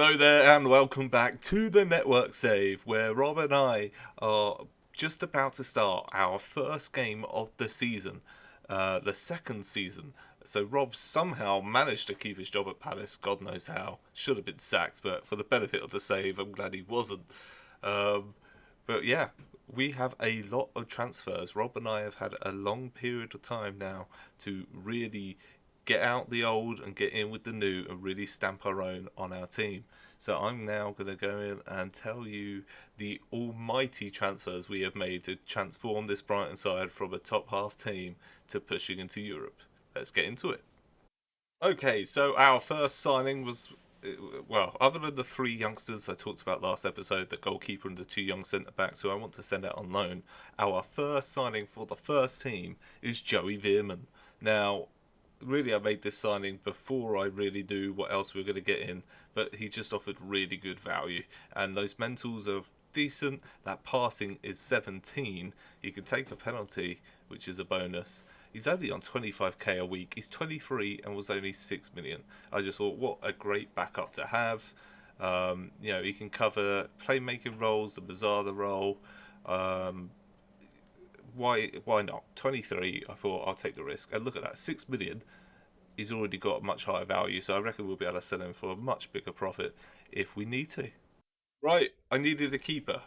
Hello there and welcome back to the Network Save, where Rob and I are just about to start our first game of the season, the second season. So Rob somehow managed to keep his job at Palace, God knows how. Should have been sacked, but for the benefit of the save, I'm glad he wasn't. But yeah, we have a lot of transfers. Rob and I have had a long period of time now to really get out the old and get in with the new and really stamp our own on our team. So I'm now going to go in and tell you the almighty transfers we have made to transform this Brighton side from a top half team to pushing into Europe. Let's get into it. Okay, so our first signing was, well, other than the three youngsters I talked about last episode, the goalkeeper and the two young centre-backs who I want to send out on loan, our first signing for the first team is Joey Thielmann. Now, really, I made this signing before I really knew what else we were going to get in, but he just offered really good value, and those mentals are decent. That passing is 17. He can take a penalty, which is a bonus. He's only on 25k a week. He's 23 and was only 6 million. I just thought, what a great backup to have. He can cover playmaking roles, the Mazzarda role. Why not? 23, I thought I'll take the risk. And look at that, 6 million. He's already got a much higher value, so I reckon we'll be able to sell him for a much bigger profit if we need to. Right, I needed a keeper.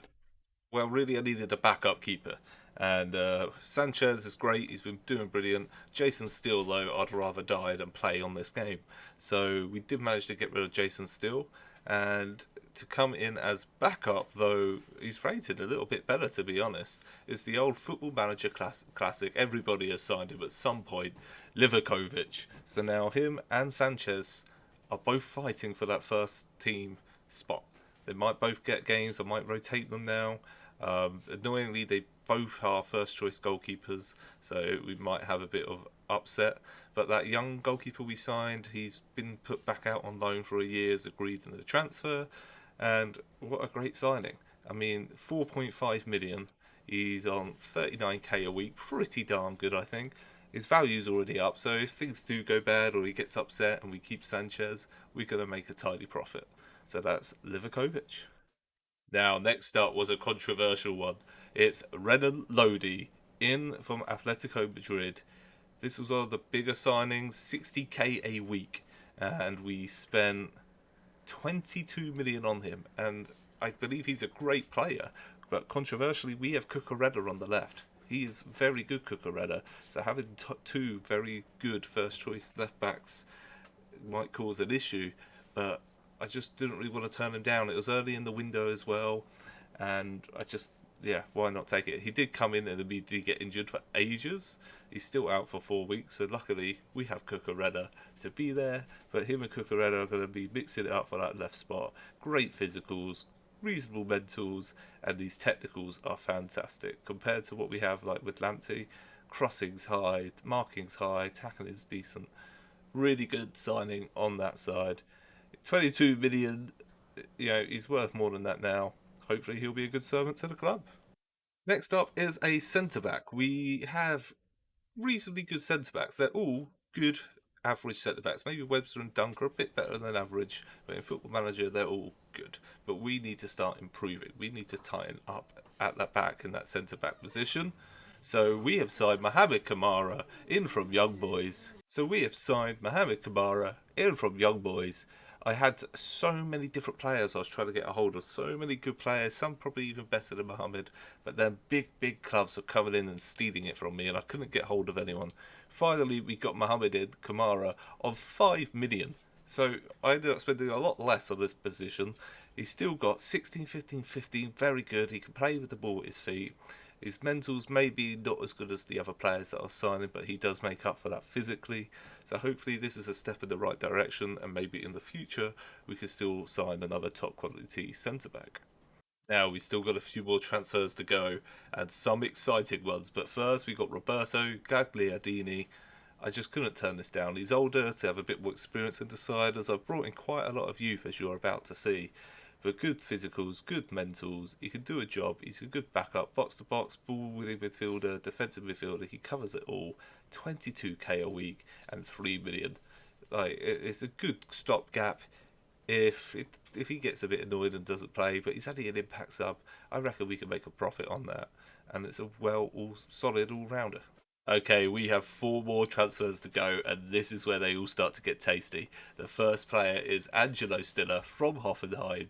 Well, really, I needed a backup keeper. And Sanchez is great, he's been doing brilliant. Jason Steele, though, I'd rather die than play on this game. So we did manage to get rid of Jason Steele. And to come in as backup, though he's rated a little bit better, to be honest, is the old Football Manager classic. Everybody has signed him at some point, Livakovic. So now him and Sanchez are both fighting for that first team spot. They might both get games, I might rotate them now. Annoyingly, they both are first choice goalkeepers, so we might have a bit of upset. But that young goalkeeper we signed, he's been put back out on loan for a year, has agreed in the transfer, and what a great signing. I mean, 4.5 million, he's on 39k a week, pretty darn good, I think. His value's already up, so if things do go bad or he gets upset and we keep Sanchez, we're going to make a tidy profit. So that's Livakovic. Now, next up was a controversial one. It's Renan Lodi, in from Atletico Madrid. This was one of the bigger signings, 60k a week, and we spent 22 million on him. And I believe he's a great player, but controversially, we have Cucurella on the left. He is very good, Cucurella. So having two very good first choice left backs might cause an issue, but I just didn't really want to turn him down. It was early in the window as well, and why not take it? He did come in and immediately get injured for ages. He's still out for 4 weeks, so luckily we have Cucurella to be there, but him and Cucurella are going to be mixing it up for that left spot. Great physicals, reasonable mentals, and these technicals are fantastic compared to what we have like with Lamptey. Crossing's high, marking's high, tackling's decent. Really good signing on that side. 22 million, he's worth more than that now. Hopefully he'll be a good servant to the club. Next up is a centre-back. We have reasonably good centre-backs. They're all good average centre-backs. Maybe Webster and Dunk are a bit better than average, but in Football Manager they're all good. But we need to start improving. We need to tighten up at that back in that centre-back position. So we have signed Mohamed Kamara in from Young Boys. I had so many different players I was trying to get a hold of, so many good players, some probably even better than Mohamed, but then big clubs were coming in and stealing it from me and I couldn't get hold of anyone. Finally, we got Mohamed in, Kamara, of 5 million. So I ended up spending a lot less on this position. He's still got 16, 15, 15, very good. He can play with the ball at his feet. His mentals may be not as good as the other players that are signing, but he does make up for that physically. So hopefully this is a step in the right direction, and maybe in the future we can still sign another top quality centre-back. Now, we've still got a few more transfers to go, and some exciting ones, but first we got Roberto Gagliardini. I just couldn't turn this down. He's older, to have a bit more experience in the side, as I've brought in quite a lot of youth, as you're about to see. But good physicals, good mentals, he can do a job, he's a good backup, box-to-box, ball-winning midfielder, defensive midfielder, he covers it all. 22k a week and 3 million. It's a good stopgap if he gets a bit annoyed and doesn't play, but he's only an impact sub, I reckon we can make a profit on that, and it's a solid all rounder. Okay, we have 4 more transfers to go, and this is where they all start to get tasty. The first player is Angelo Stiller from Hoffenheim.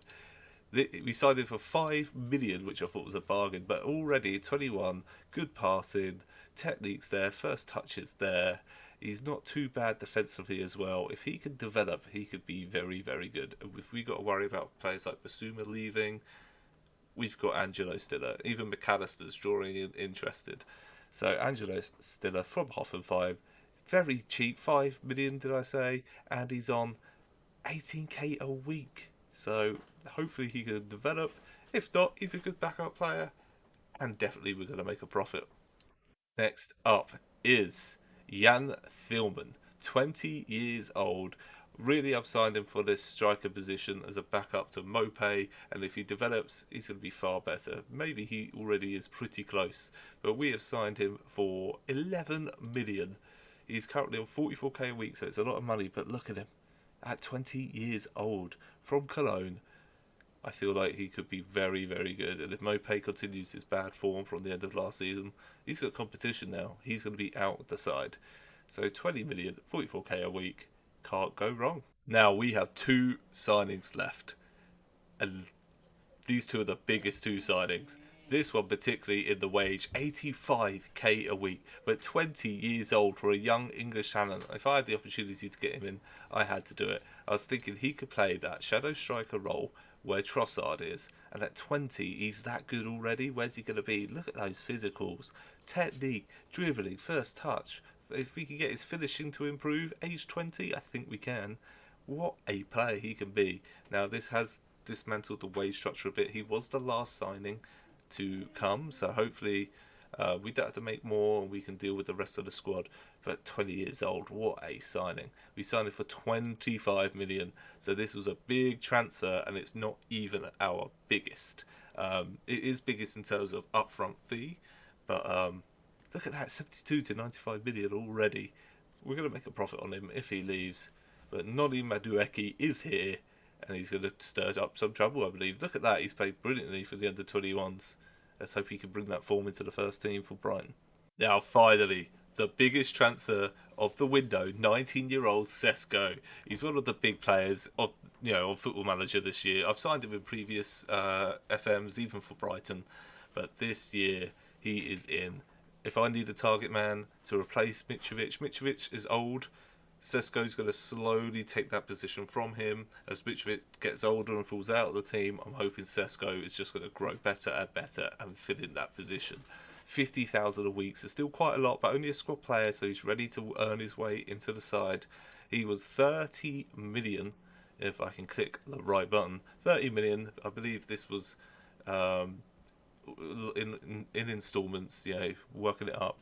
We signed him for 5 million, which I thought was a bargain, but already 21, good passing, techniques there, first touches there. He's not too bad defensively as well. If he can develop, he could be very, very good. If we got to worry about players like Basuma leaving, we've got Angelo Stiller. Even McAllister's drawing in interested. So Angelo Stiller from Hoffenheim, very cheap, 5 million did I say, and he's on 18k a week. So hopefully he can develop. If not, he's a good backup player, and definitely we're going to make a profit. Next up is Jan Thielmann, 20 years old. Really, I've signed him for this striker position as a backup to Mope, and if he develops, he's going to be far better. Maybe he already is pretty close, but we have signed him for 11 million. He's currently on 44k a week, so it's a lot of money, but look at him. At 20 years old, from Cologne, I feel like he could be very, very good. And if Mope continues his bad form from the end of last season, he's got competition now. He's going to be out the side. So 20 million, 44k a week, can't go wrong. Now we have 2 signings left. And these 2 are the biggest 2 signings. This one particularly in the wage, 85k a week, but 20 years old for a young English talent. If I had the opportunity to get him in, I had to do it. I was thinking he could play that shadow striker role where Trossard is, and at 20 he's that good already. Where's he going to be? Look at those physicals, technique, dribbling, first touch. If we can get his finishing to improve, age 20, I think we can. What a player he can be. Now this has dismantled the wage structure a bit. He was the last signing to come, so hopefully we don't have to make more and we can deal with the rest of the squad. But 20 years old, what a signing. We signed it for 25 million, so this was a big transfer, and it's not even our biggest. It is biggest in terms of upfront fee, but look at that, 72 to 95 million already. We're going to make a profit on him if he leaves, but Noni Madueke is here, and he's going to stir up some trouble, I believe. Look at that, he's played brilliantly for the under-21s. Let's hope he can bring that form into the first team for Brighton. Now, finally, the biggest transfer of the window, 19-year-old Sesko. He's one of the big players of on Football Manager this year. I've signed him in previous FMs, even for Brighton, but this year he is in. If I need a target man to replace Mitrovic is old. Sesko's going to slowly take that position from him. As Mitrovic gets older and falls out of the team, I'm hoping Sesko is just going to grow better and better and fill in that position. 50,000 a week, so still quite a lot, but only a squad player, so he's ready to earn his way into the side. He was 30 million, if I can click the right button. 30 million, I believe this was in installments, working it up.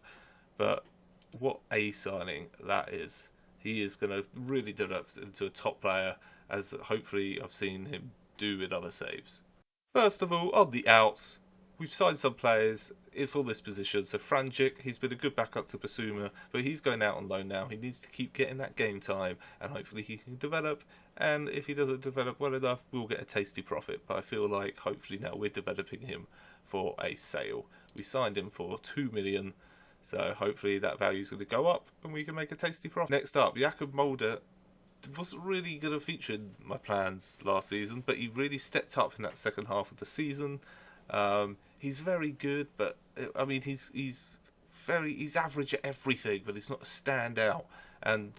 But what a signing that is. He is going to really develop into a top player, as hopefully I've seen him do with other saves. First of all, on the outs, we've signed some players for this position. So Franjic, he's been a good backup to Basuma, but he's going out on loan now. He needs to keep getting that game time, and hopefully he can develop. And if he doesn't develop well enough, we'll get a tasty profit. But I feel like hopefully now we're developing him for a sale. We signed him for 2 million. So hopefully that value is going to go up and we can make a tasty profit. Next up, Jakub Mulder wasn't really going to feature in my plans last season, but he really stepped up in that second half of the season. He's very good, but I mean he's average at everything, but he's not a standout. And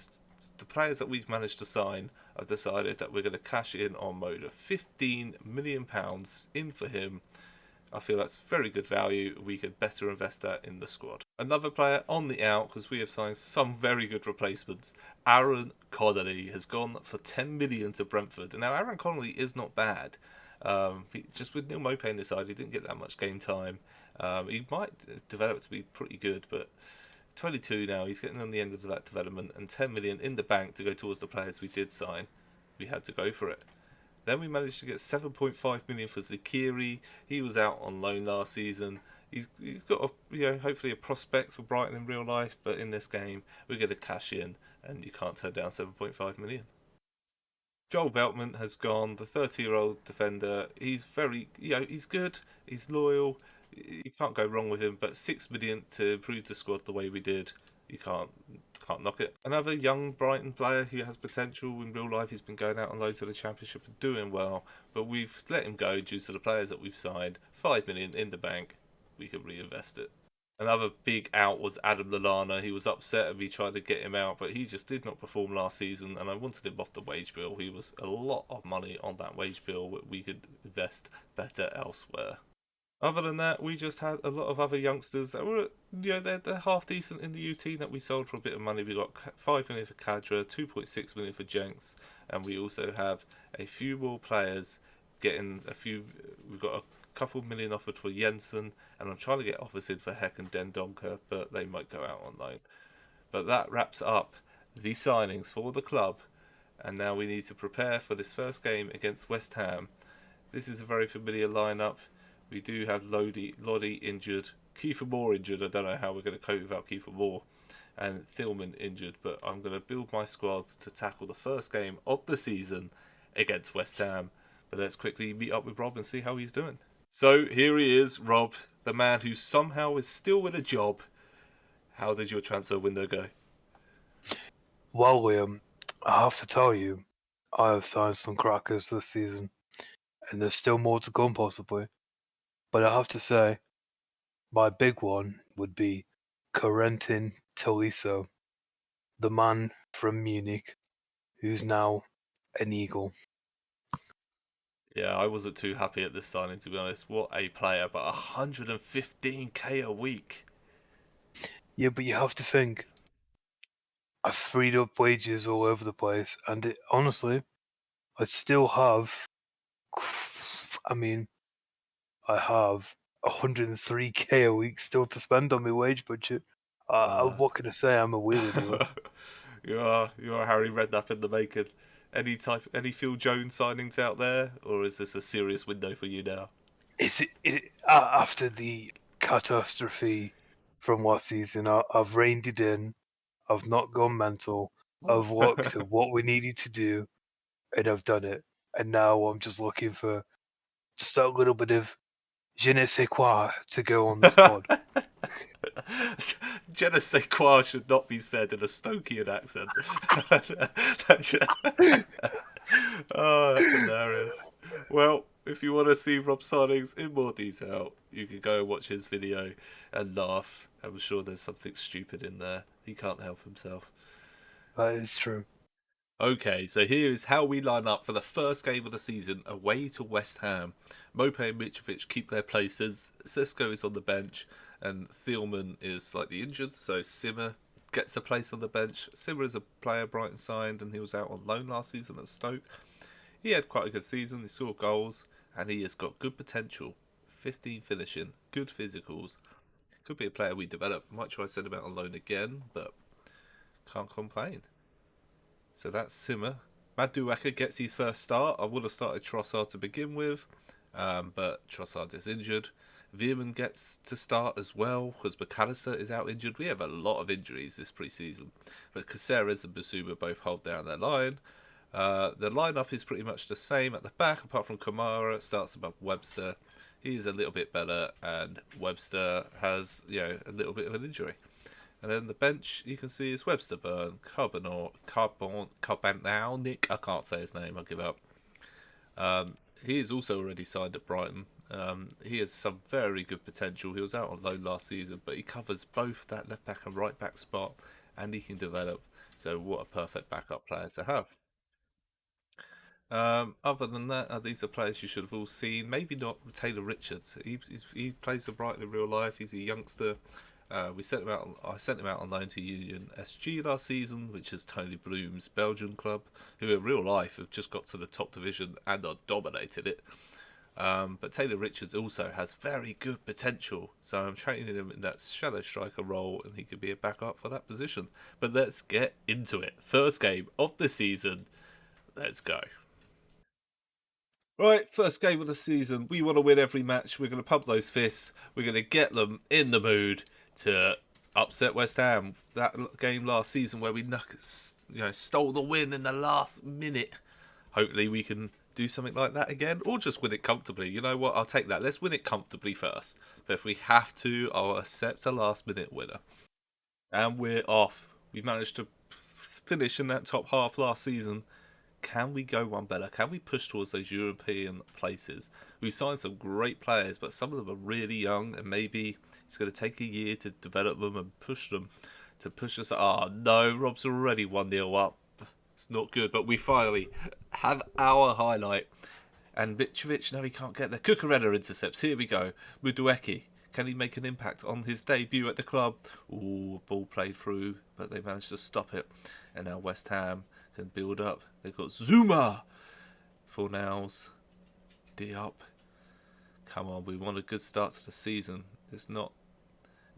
the players that we've managed to sign, I've decided that we're going to cash in on Mulder. £15 million in for him. I feel that's very good value. We could better invest that in the squad. Another player on the out, because we have signed some very good replacements. Aaron Connolly has gone for 10 million to Brentford. Now, Aaron Connolly is not bad. Just with Neil Mope on his side, he didn't get that much game time. He might develop to be pretty good, but 22 now, he's getting on the end of that development, and 10 million in the bank to go towards the players we did sign. We had to go for it. Then we managed to get 7.5 million for Zakiri. He was out on loan last season. He's got hopefully a prospect for Brighton in real life, but in this game we're going to cash in, and you can't turn down 7.5 million. Joel Veltman has gone, the 30-year-old defender. He's very, he's good, he's loyal. You can't go wrong with him, but 6 million to improve the squad the way we did, you can't knock it. Another young Brighton player who has potential in real life. He's been going out on loan to the Championship and doing well, but we've let him go due to the players that we've signed. 5 million in the bank, we could reinvest it. Another big out was Adam Lallana. He was upset and we tried to get him out, but he just did not perform last season, and I wanted him off the wage bill. He was a lot of money on that wage bill. We could invest better elsewhere. Other than that, we just had a lot of other youngsters that were, they're half decent in the UT that we sold for a bit of money. We got 5 million for Kadra, 2.6 million for Jenks, and we also have a few more players getting a few. We've got a couple million offered for Jensen, and I'm trying to get offers in for Heck and Dendonker, but they might go out on loan. But that wraps up the signings for the club, and now we need to prepare for this first game against West Ham. This is a very familiar lineup. We do have Lodi injured, Kiefer Moore injured. I don't know how we're going to cope without Kiefer Moore, and Thielmann injured, but I'm going to build my squad to tackle the first game of the season against West Ham. But let's quickly meet up with Rob and see how he's doing. So here he is, Rob, the man who somehow is still with a job. How did your transfer window go? Well, Liam, I have to tell you, I have signed some crackers this season, and there's still more to come possibly. But I have to say, my big one would be Corentin Tolisso, the man from Munich, who's now an Eagle. Yeah, I wasn't too happy at this signing, to be honest. What a player, but 115k a week. Yeah, but you have to think, I've freed up wages all over the place, and honestly, I still have, I have 103k a week still to spend on my wage budget. What can I say? I'm a wheelie dealer. You're Harry Redknapp in the making. Any Phil Jones signings out there, or is this a serious window for you now? Is it after the catastrophe from last season? I've reined it in. I've not gone mental. I've looked at what we needed to do, and I've done it. And now I'm just looking for just a little bit of je ne sais quoi to go on the squad. Je ne sais quoi should not be said in a Stokian accent. Oh, that's hilarious. Well, if you want to see Rob signings in more detail, you can go and watch his video and laugh. I'm sure there's something stupid in there. He can't help himself. That is true. Okay, so here is how we line up for the first game of the season away to West Ham. Mope and Mitrovic keep their places. Sisko is on the bench, and Thielmann is slightly injured, so Simmer gets a place on the bench. Simmer is a player Brighton signed, and he was out on loan last season at Stoke. He had quite a good season, he scored goals, and he has got good potential. 15 finishing, good physicals. Could be a player we develop. Might try to send him out on loan again, but can't complain. So that's Simmer. Madueke gets his first start. I would have started Trossard to begin with, but Trossard is injured. Thielmann gets to start as well because McAllister is out injured. We have a lot of injuries this pre-season, but Caceres and Basuma both hold down their line. The lineup is pretty much the same at the back, apart from Kamara starts above Webster. He's a little bit better, and Webster has a little bit of an injury. And then the bench you can see is Webster, Burn, Carbonell, Nick. I can't say his name. I'll give up. He is also already signed at Brighton. He has some very good potential. He was out on loan last season, but he covers both that left back and right back spot, and he can develop. So what a perfect backup player to have. Other than that, these are players you should have all seen. Maybe not Taylor Richards. He plays for Brighton in real life. He's a youngster. I sent him out on loan to Union SG last season, which is Tony Bloom's Belgian club, who in real life have just got to the top division and are dominated it. But Taylor Richards also has very good potential, so I'm training him in that shadow striker role, and he could be a backup for that position. But let's get into it. First game of the season. Let's go. Right, first game of the season. We want to win every match. We're going to pump those fists. We're going to get them in the mood to upset West Ham. That game last season where we stole the win in the last minute. Hopefully we can do something like that again, or just win it comfortably. You know what? I'll take that. Let's win it comfortably first. But if we have to, I'll accept a last-minute winner. And we're off. We managed to finish in that top half last season. Can we go one better? Can we push towards those European places? We've signed some great players, but some of them are really young, and maybe it's going to take a year to develop them and push them to push us. No, Rob's already 1-0 up. It's not good, but we finally have our highlight. And Mitrovic, no, he can't get there. Cucurella intercepts. Here we go. Mudueki. Can he make an impact on his debut at the club? Ooh, ball played through, but they managed to stop it. And now West Ham can build up. They've got Zuma. Fornals. Diop. Come on, we want a good start to the season. It's not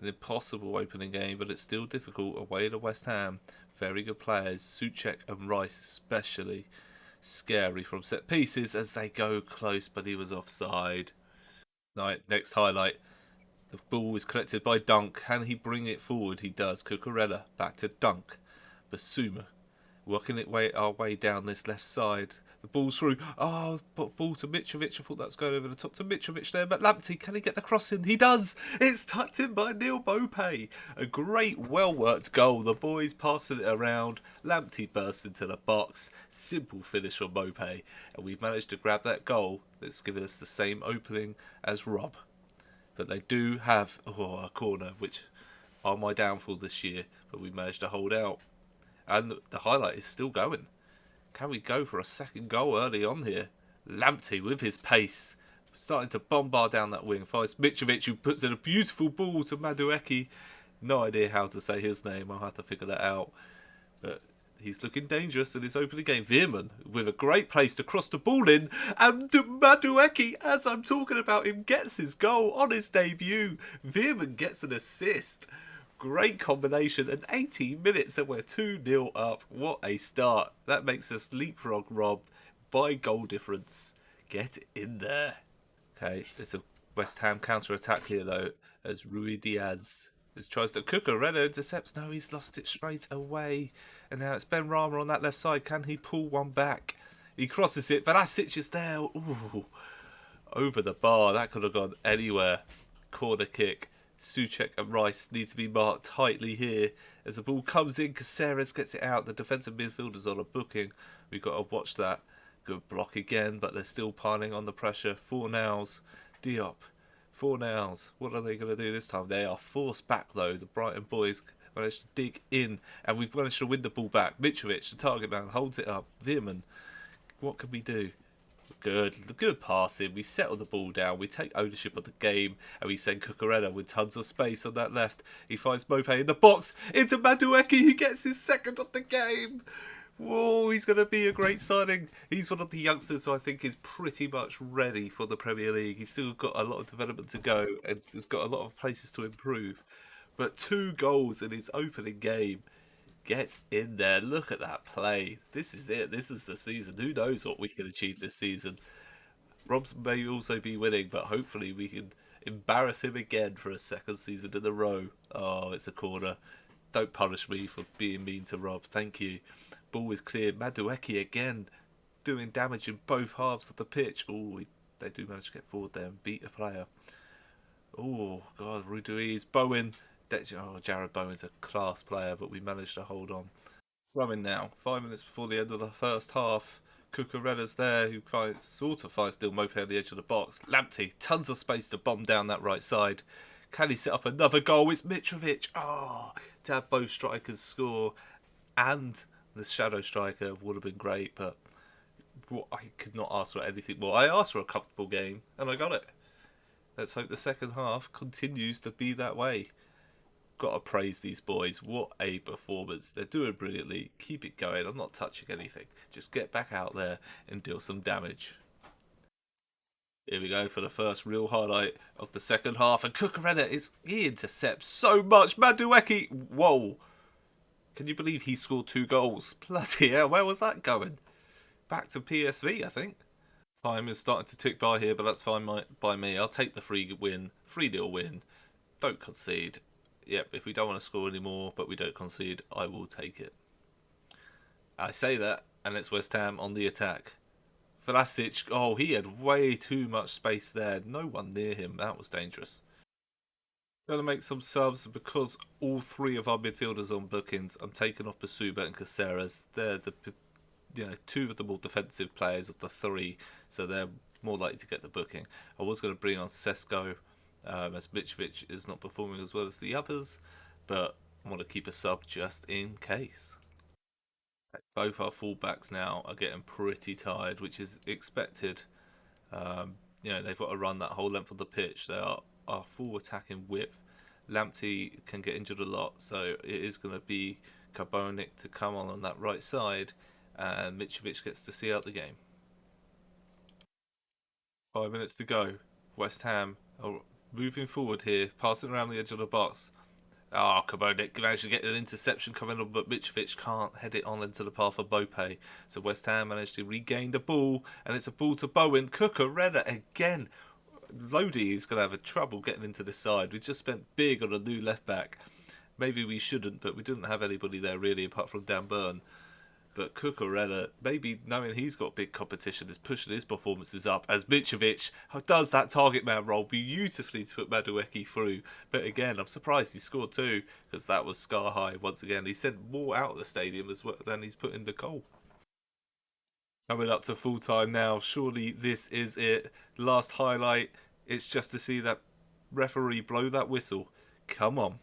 an impossible opening game, but it's still difficult away to West Ham. Very good players. Souček and Rice especially. Scary from set pieces as they go close, but he was offside. Right, next highlight. The ball is collected by Dunk. Can he bring it forward? He does. Cucurella back to Dunk. Basuma working our way down this left side. The ball's through. Oh, ball to Mitrovic. I thought that was going over the top to Mitrovic there. But Lamptey, can he get the cross in? He does. It's tucked in by Neil Maupay. A great, well-worked goal. The boys passing it around. Lamptey bursts into the box. Simple finish from Maupay. And we've managed to grab that goal that's given us the same opening as Rob. But they do have a corner, which are my downfall this year. But we managed to hold out. And the highlight is still going. Can we go for a second goal early on here? Lamptey with his pace. Starting to bombard down that wing. Finds Mitrovic, who puts in a beautiful ball to Madueke. No idea how to say his name. I'll have to figure that out. But he's looking dangerous in his opening game. Thielmann with a great place to cross the ball in. And Madueke, as I'm talking about him, gets his goal on his debut. Thielmann gets an assist. Great combination, and 18 minutes and we're 2-0 up. What a start. That makes us leapfrog Rob by goal difference. Get in there. Okay, there's a West Ham counter-attack here though, as Rui Diaz tries to Cucurella intercepts. No, he's lost it straight away. And now it's Ben Rama on that left side. Can he pull one back? He crosses it, Velasic is there. Ooh, over the bar. That could have gone anywhere. Corner kick. Souček and Rice need to be marked tightly here. As the ball comes in, Caceres gets it out. The defensive midfielder's on a booking. We've got to watch that. Good block again, but they're still piling on the pressure. Fornals, Diop, Fornals. What are they going to do this time? They are forced back though. The Brighton boys managed to dig in, and we've managed to win the ball back. Mitrovic, the target man, holds it up. Thielmann, what can we do? Good passing. We settle the ball down. We take ownership of the game, and we send Cucurella with tons of space on that left. He finds Maupay in the box into Madueke, who gets his second of the game. Whoa, he's going to be a great signing. He's one of the youngsters who I think is pretty much ready for the Premier League. He's still got a lot of development to go, and has got a lot of places to improve. But 2 goals in his opening game. Get in there. Look at that play. This is it. This is the season. Who knows what we can achieve this season. Robs may also be winning, but hopefully we can embarrass him again for a second season in a row. Oh, it's a corner. Don't punish me for being mean to Rob. Thank you. Ball is clear. Madueke again doing damage in both halves of the pitch. Oh, they do manage to get forward there and beat a player. Oh, God. Ruiz, Bowen. Jared Bowen's a class player, but we managed to hold on. Running now, 5 minutes before the end of the first half. Cucurella's there, who sort of finds Neil Maupay on the edge of the box. Lamptey, tons of space to bomb down that right side. Can he set up another goal? It's Mitrovic. To have both strikers score and the shadow striker would have been great, but I could not ask for anything more. I asked for a comfortable game, and I got it. Let's hope the second half continues to be that way. Got to praise these boys. What a performance. They're doing brilliantly. Keep it going. I'm not touching anything. Just get back out there and deal some damage. Here we go for the first real highlight of the second half. And Cucurella he intercepts so much. Madueke. Whoa. Can you believe he scored 2 goals? Bloody hell. Where was that going? Back to PSV, I think. Time is starting to tick by here, but that's fine by me. I'll take the 3-0 win. Don't concede. Yep, if we don't want to score anymore, but we don't concede, I will take it. I say that, and it's West Ham on the attack. Vlasic, he had way too much space there. No one near him. That was dangerous. Going to make some subs because all three of our midfielders on bookings. I'm taking off Basuba and Caceres. They're the two of the more defensive players of the three, so they're more likely to get the booking. I was going to bring on Sesko, as Mitrovic is not performing as well as the others, but I want to keep a sub just in case. Both our fullbacks now are getting pretty tired, which is expected. They've got to run that whole length of the pitch. They are our full attacking width. Lamptey can get injured a lot, so it is going to be Carbonic to come on that right side, and Mitrovic gets to see out the game. 5 minutes to go. West Ham are moving forward here, passing around the edge of the box. Carbonic managed to get an interception coming on, but Mitrovic can't head it on into the path of Bope. So West Ham managed to regain the ball, and it's a ball to Bowen. Cucurella again. Lodi is going to have a trouble getting into the side. We just spent big on a new left back. Maybe we shouldn't, but we didn't have anybody there really apart from Dan Burn. But Cucurella, maybe knowing he's got big competition, is pushing his performances up as Mitrovic does that target man role beautifully to put Madueke through. But again, I'm surprised he scored too, because that was sky high once again. He sent more out of the stadium as well than he's put in the goal. Coming up to full time now. Surely this is it. Last highlight. It's just to see that referee blow that whistle. Come on.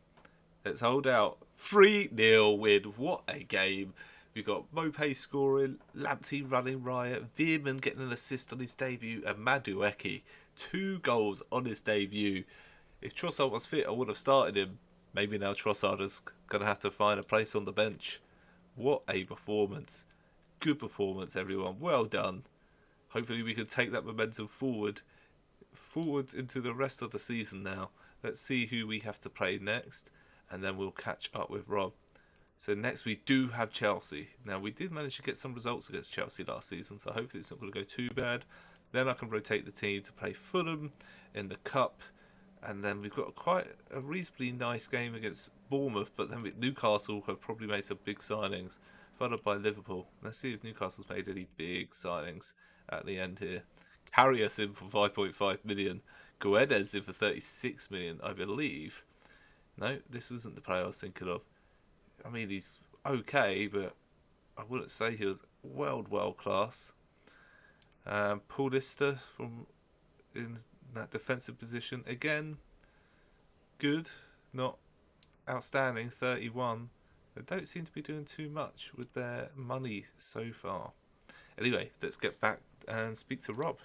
Let's hold out. 3-0 win. What a game. We've got Mope scoring, Lamptey running riot, Thielmann getting an assist on his debut, and Madueke 2 goals on his debut. If Trossard was fit, I would have started him. Maybe now Trossard is going to have to find a place on the bench. What a performance. Good performance, everyone. Well done. Hopefully we can take that momentum forward into the rest of the season now. Let's see who we have to play next, and then we'll catch up with Rob. So next we do have Chelsea. Now we did manage to get some results against Chelsea last season, so hopefully it's not going to go too bad. Then I can rotate the team to play Fulham in the Cup. And then we've got quite a reasonably nice game against Bournemouth, but then Newcastle have probably made some big signings, followed by Liverpool. Let's see if Newcastle's made any big signings at the end here. Karius in for 5.5 million. Guedes in for 36 million, I believe. No, this wasn't the player I was thinking of. I mean, he's okay, but I wouldn't say he was world class. Paulista from in that defensive position again, good, not outstanding. 31. They don't seem to be doing too much with their money so far. Anyway, let's get back and speak to Rob.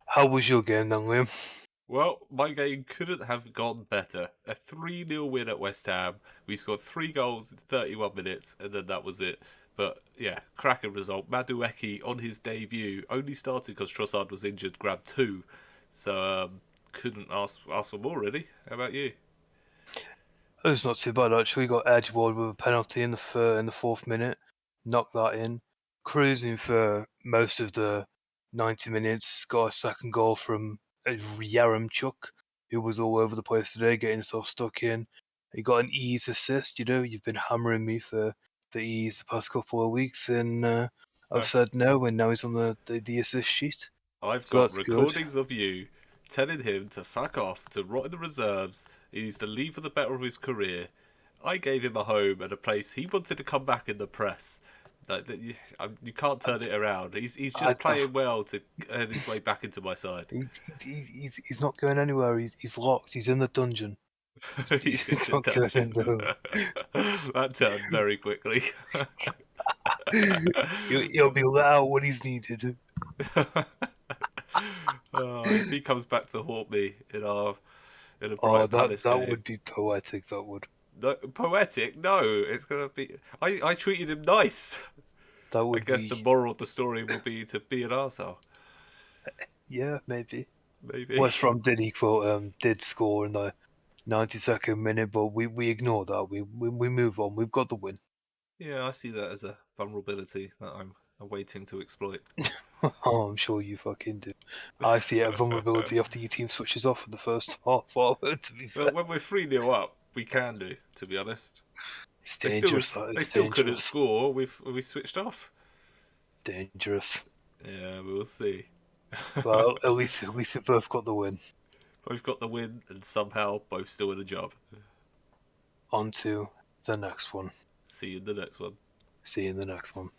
How was your game then, Liam? Well, my game couldn't have gone better. A 3-0 win at West Ham. We scored 3 goals in 31 minutes, and then that was it. But yeah, cracking result. Madueke on his debut only started because Trossard was injured, grabbed 2. So couldn't ask for more really. How about you? It was not too bad actually. Got Edgewood with a penalty in the 4th minute, knocked that in. Cruising for most of the 90 minutes. Got a second goal from Yaremchuk, who was all over the place today, getting himself stuck in. He got an ease assist. You've been hammering me for ease the past couple of weeks, and I've said no, and now he's on the assist sheet. I've got recordings of you telling him to fuck off, to rot in the reserves. He needs to leave for the better of his career. I gave him a home and a place. He wanted to come back in the press. You can't turn it around. He's just playing well to earn his way back into my side. He's not going anywhere. He's locked. He's in the dungeon. He's not going anywhere. That turned very quickly. He'll be let out when he's needed. If he comes back to haunt me in a Brighton Palace game. That would be poetic. That would. No, poetic? No, it's gonna be. I treated him nice. That would. I guess the moral of the story will be to be an arsehole. Yeah, maybe. West Brom did score in the 92nd minute, but we ignore that. We move on. We've got the win. Yeah, I see that as a vulnerability that I'm waiting to exploit. Oh, I'm sure you fucking do. I see a vulnerability after your team switches off in the first half. To be fair, when we're 3-0 up, we can do. To be honest, it's dangerous. They still couldn't score. We switched off. Dangerous. Yeah, we'll see. Well, at least we both got the win. Both got the win, and somehow both still in the job. On to the next one. See you in the next one. See you in the next one.